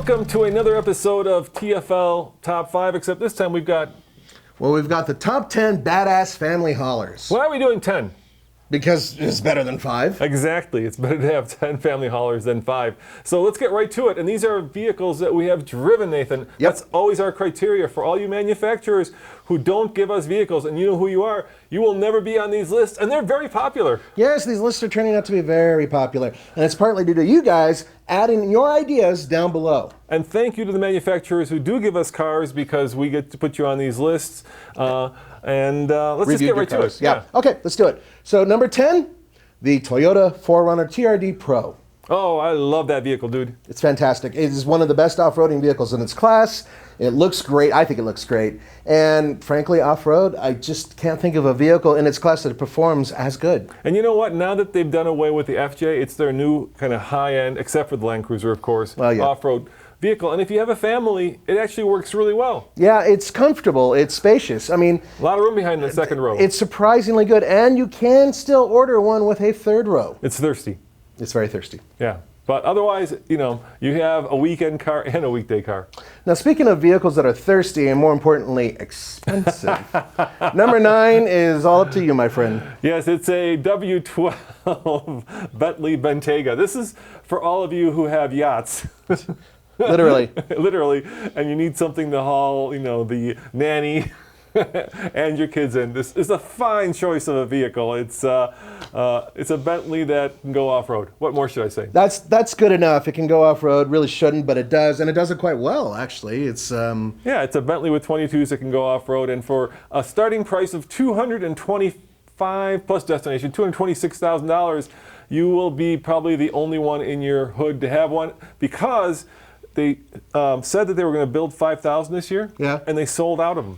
Welcome to another episode of TFL Top 5, except this time we've got the top 10 badass family haulers. Why are we doing 10? Because it's better than 5. Exactly. It's better to have 10 family haulers than 5. So let's get right to it. And these are vehicles that we have driven, Nathan. Yep. That's always our criteria for all you manufacturers who don't give us vehicles, and you know who you are. You will never be on these lists, and they're very popular. Yes, these lists are turning out to be very popular. And it's partly due to you guys adding your ideas down below. And thank you to the manufacturers who do give us cars, because we get to put you on these lists. Let's just get right to it. Yeah. Okay, let's do it. So number 10, the Toyota 4Runner TRD Pro. Oh, I love that vehicle, dude. It's fantastic. It is one of the best off-roading vehicles in its class. It looks great. I think it looks great. And frankly, off-road, I just can't think of a vehicle in its class that performs as good. And you know what? Now that they've done away with the FJ, it's their new kind of high-end, except for the Land Cruiser, of course, off-road vehicle. And if you have a family, it actually works really well. Yeah, it's comfortable. It's spacious. I mean, a lot of room behind the second row. It's surprisingly good. And you can still order one with a third row. It's thirsty. It's very thirsty. Yeah. But otherwise, you know, you have a weekend car and a weekday car. Now, speaking of vehicles that are thirsty and more importantly, expensive, number 9 is all up to you, my friend. Yes, it's a W12 Bentley Bentayga. This is for all of you who have yachts. Literally. Literally. And you need something to haul, you know, the nanny and your kids in. This is a fine choice of a vehicle. It's a Bentley that can go off-road. What more should I say? That's good enough. It can go off-road. Really shouldn't, but it does, and it does it quite well, actually. It's yeah, it's a Bentley with 22s that can go off-road, and for a starting price of $225 plus destination, $226,000, you will be probably the only one in your hood to have one, because they said that they were going to build 5,000 this year, and they sold out of them.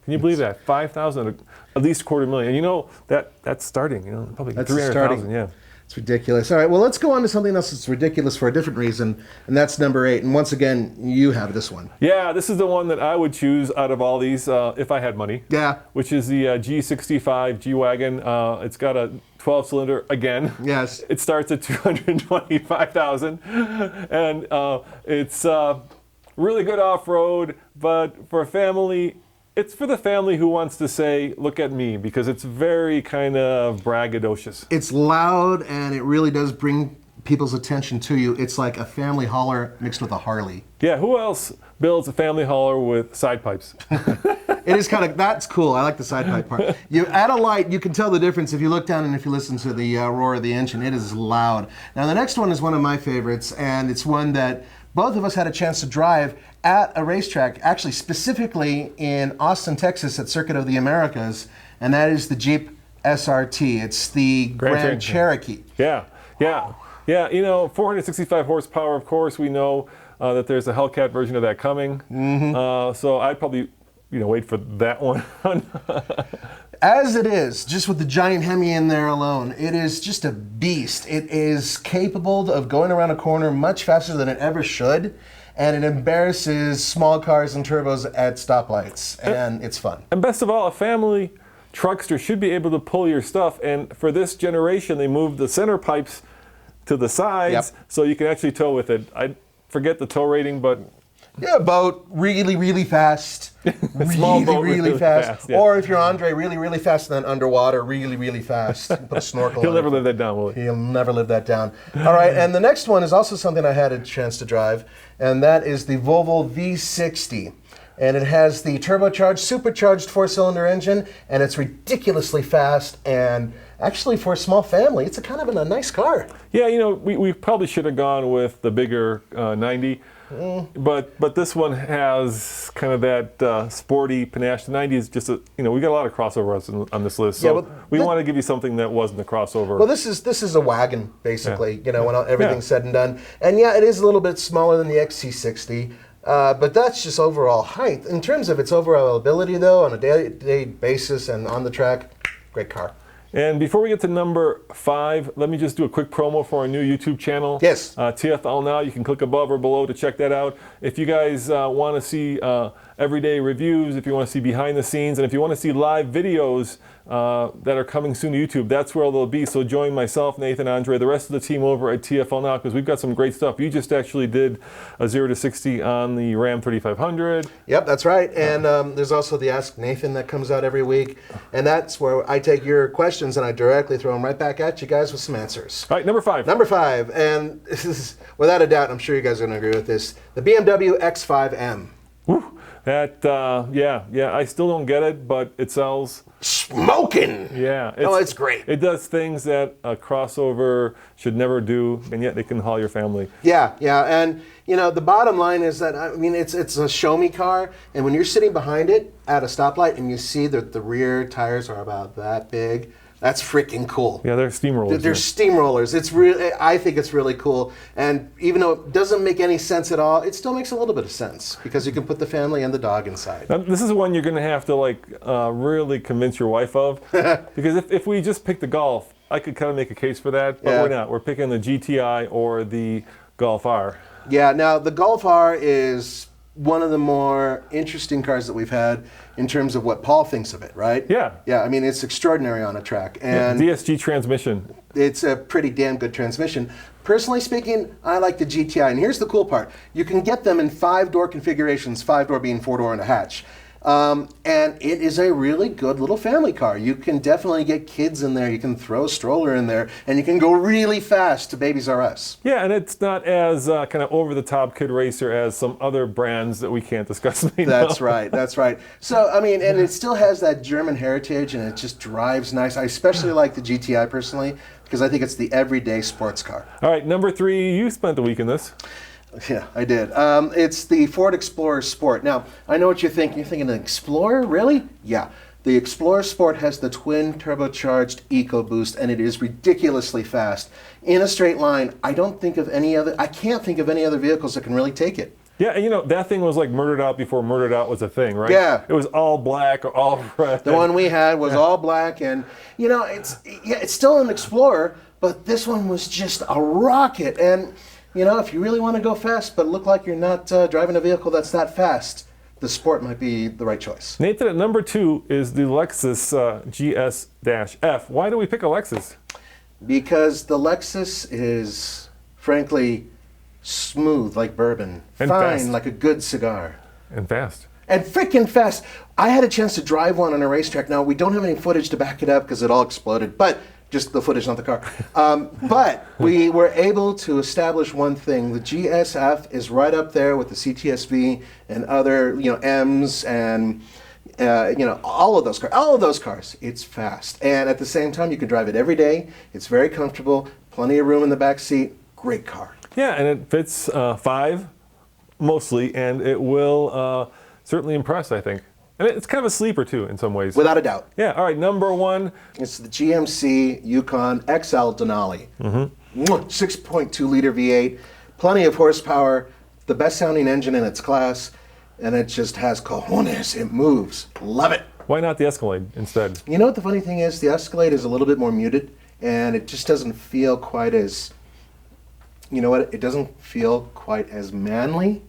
Can you believe that? 5,000, at least $250,000. And you know, that's starting, you know, probably 300,000, yeah. It's ridiculous. All right, well, let's go on to something else that's ridiculous for a different reason, and that's number 8. And once again, you have this one. Yeah, this is the one that I would choose out of all these if I had money. Yeah. Which is the G65 G-Wagon. It's got a 12-cylinder again. Yes. It starts at $225,000, and it's really good off-road, but for a family, it's for the family who wants to say, look at me, because it's very kind of braggadocious. It's loud, and it really does bring people's attention to you. It's like a family hauler mixed with a Harley. Yeah, who else builds a family hauler with side pipes? It is kind of, that's cool. I like the side pipe part. You add a light, you can tell the difference if you look down and if you listen to the roar of the engine. It is loud. Now, the next one is one of my favorites, and it's one that both of us had a chance to drive at a racetrack, actually specifically in Austin, Texas at Circuit of the Americas, and that is the Jeep SRT. It's the Grand Cherokee. Yeah, yeah, yeah. You know, 465 horsepower, of course. We know that there's a Hellcat version of that coming. Mm-hmm. So I'd probably, you know, wait for that one. As it is, just with the giant Hemi in there alone, it is just a beast. It is capable of going around a corner much faster than it ever should, and it embarrasses small cars and turbos at stoplights, and it's fun. And best of all, a family truckster should be able to pull your stuff, and for this generation, they moved the center pipes to the sides, so you can actually tow with it. I forget the tow rating, but yeah, boat really, really fast. really fast. Yeah. Or if you're Andre, really, really fast, and then underwater, really, really fast. Put a snorkel He'll on never it. live that down, will he? He'll never live that down. All right, and the next one is also something I had a chance to drive, and that is the Volvo V60. And it has the turbocharged, supercharged 4-cylinder engine, and it's ridiculously fast, and actually for a small family, it's a kind of a nice car. Yeah, you know, we probably should have gone with the bigger 90. But this one has kind of that sporty panache. The 90 is just we got a lot of crossovers on this list, so we want to give you something that wasn't a crossover. Well, this is a wagon basically. You know, when everything's said and done, and yeah, it is a little bit smaller than the XC60. But that's just overall height. In terms of its overall ability, though, on a day-to-day basis and on the track, great car. And before we get to number 5, let me just do a quick promo for our new YouTube channel. Yes. TFL Now. You can click above or below to check that out. If you guys want to see everyday reviews, if you want to see behind the scenes, and if you want to see live videos that are coming soon to YouTube, that's where they'll be. So join myself, Nathan, Andre, the rest of the team over at TFL Now, because we've got some great stuff. You just actually did a 0 to 60 on the Ram 3500. Yep, that's right. And there's also the Ask Nathan that comes out every week. And that's where I take your questions and I directly throw them right back at you guys with some answers. All right, number 5. Number 5, and this is, without a doubt, I'm sure you guys are going to agree with this, the BMW X5M. Woo. That, yeah, I still don't get it, but it sells. Smoking! Yeah. It's great. It does things that a crossover should never do, and yet they can haul your family. Yeah, and you know, the bottom line is that, I mean, it's a show-me car, and when you're sitting behind it at a stoplight and you see that the rear tires are about that big, that's freaking cool. Yeah, they're steamrollers. They're steamrollers. It's really, I think it's really cool. And even though it doesn't make any sense at all, it still makes a little bit of sense because you can put the family and the dog inside. Now, this is one you're going to have to really convince your wife of, because if we just pick the Golf, I could kind of make a case for that, but we're not. We're picking the GTI or the Golf R. Yeah. Now the Golf R is one of the more interesting cars that we've had in terms of what Paul thinks of it, right? Yeah. Yeah, I mean, it's extraordinary on a track. And DSG transmission. It's a pretty damn good transmission. Personally speaking, I like the GTI. And here's the cool part. You can get them in 5-door configurations, 5-door being 4-door and a hatch. And it is a really good little family car. You can definitely get kids in there. You can throw a stroller in there, and you can go really fast to Babies R Us. Yeah, and it's not as kind of over-the-top kid racer as some other brands that we can't discuss right now. That's right, that's right. So, I mean, and it still has that German heritage, and it just drives nice. I especially like the GTI personally, because I think it's the everyday sports car. All right, number 3, you spent the week in this. Yeah, I did. It's the Ford Explorer Sport. Now, I know what you're thinking. You're thinking, an Explorer? Really? Yeah. The Explorer Sport has the twin turbocharged EcoBoost, and it is ridiculously fast. In a straight line, I can't think of any other vehicles that can really take it. Yeah, and you know, that thing was like murdered out before murdered out was a thing, right? Yeah. It was all black or all red. The one we had was all black, and you know, it's still an Explorer, but this one was just a rocket. And you know, if you really want to go fast but look like you're not driving a vehicle that's that fast, the Sport might be the right choice. Nathan, at number 2 is the Lexus GS F. Why do we pick a Lexus? Because the Lexus is, frankly, smooth like bourbon, and fine fast. like a good cigar. And fast. And freaking fast. I had a chance to drive one on a racetrack. Now, we don't have any footage to back it up because it all exploded, but just the footage, not the car. But we were able to establish one thing. The GS F is right up there with the CTSV and other, you know, M's and, you know, all of those cars. All of those cars. It's fast. And at the same time, you can drive it every day. It's very comfortable. Plenty of room in the back seat. Great car. Yeah, and it fits 5 mostly, and it will certainly impress, I think. And it's kind of a sleeper, too, in some ways. Without a doubt. Yeah, all right, number 1. It's the GMC Yukon XL Denali. 6.2-liter V8, plenty of horsepower, the best-sounding engine in its class, and it just has cojones. It moves. Love it. Why not the Escalade instead? You know what the funny thing is? The Escalade is a little bit more muted, and it just doesn't feel quite as, you know what? It doesn't feel quite as manly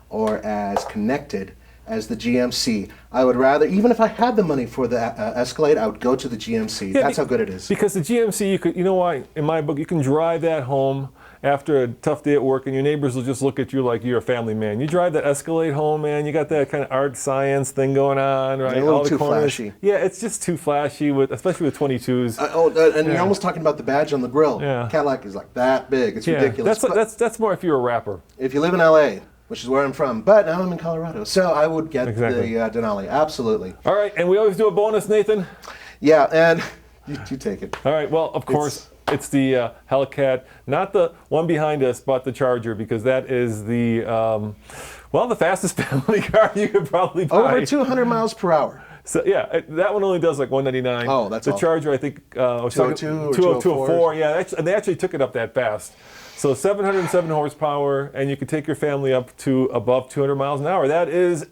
or as connected as the GMC. I would rather, even if I had the money for the Escalade, I would go to the GMC. Yeah, that's how good it is. Because the GMC, you know why? In my book, you can drive that home after a tough day at work, and your neighbors will just look at you like you're a family man. You drive that Escalade home, man. You got that kind of art science thing going on, right? A little all the too corners. flashy. Yeah, it's just too flashy, especially with 22s. And you're almost talking about the badge on the grill. Yeah. Cadillac is like that big. It's Yeah, ridiculous. that's more if you're a rapper. If you live in LA, which is where I'm from, but now I'm in Colorado, so I would get Exactly. the Denali, absolutely. All right, and we always do a bonus, Nathan. Yeah, and you take it. All right, well, of course, it's the Hellcat, not the one behind us, but the Charger, because that is the, the fastest family car you could probably buy. Over 200 miles per hour. So yeah, that one only does like 199. Oh, that's the all. Charger, I think, was 202 or 204. Yeah, and they actually took it up that fast. So 707 horsepower, and you can take your family up to above 200 miles an hour. That is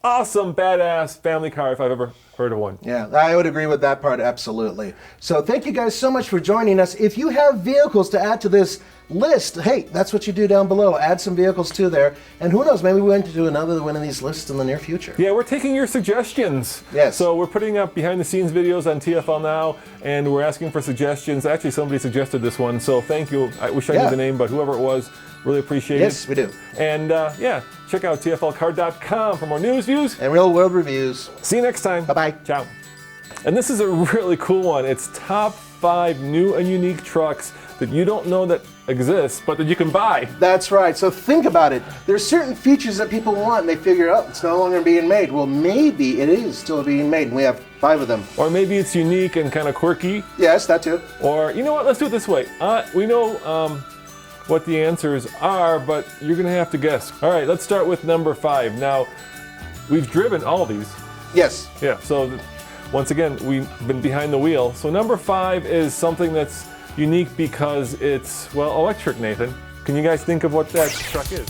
awesome, badass family car if I've ever heard of one. Yeah, I would agree with that part, absolutely. So thank you guys so much for joining us. If you have vehicles to add to this list, hey, that's what you do down below. Add some vehicles to there. And who knows, maybe we went to do another one of these lists in the near future. Yeah, we're taking your suggestions. Yes. So we're putting up behind the scenes videos on TFL Now, and we're asking for suggestions. Actually, somebody suggested this one, so thank you. I wish I knew the name, but whoever it was, really appreciate it. Yes, we do. And yeah, check out tflcar.com for more news, views, and real world reviews. See you next time. Bye-bye. Ciao. And this is a really cool one. It's top 5 new and unique trucks that you don't know that exist, but that you can buy. That's right. So think about it. There's certain features that people want, and they figure, oh, it's no longer being made. Well, maybe it is still being made, and we have 5 of them. Or maybe it's unique and kind of quirky. Yes, that too. Or, you know what, let's do it this way. We know what the answers are, but you're gonna have to guess. All right, let's start with number 5. Now, we've driven all these. Yes. Yeah, so once again, we've been behind the wheel. So number 5 is something that's unique because it's, well, electric, Nathan. Can you guys think of what that truck is?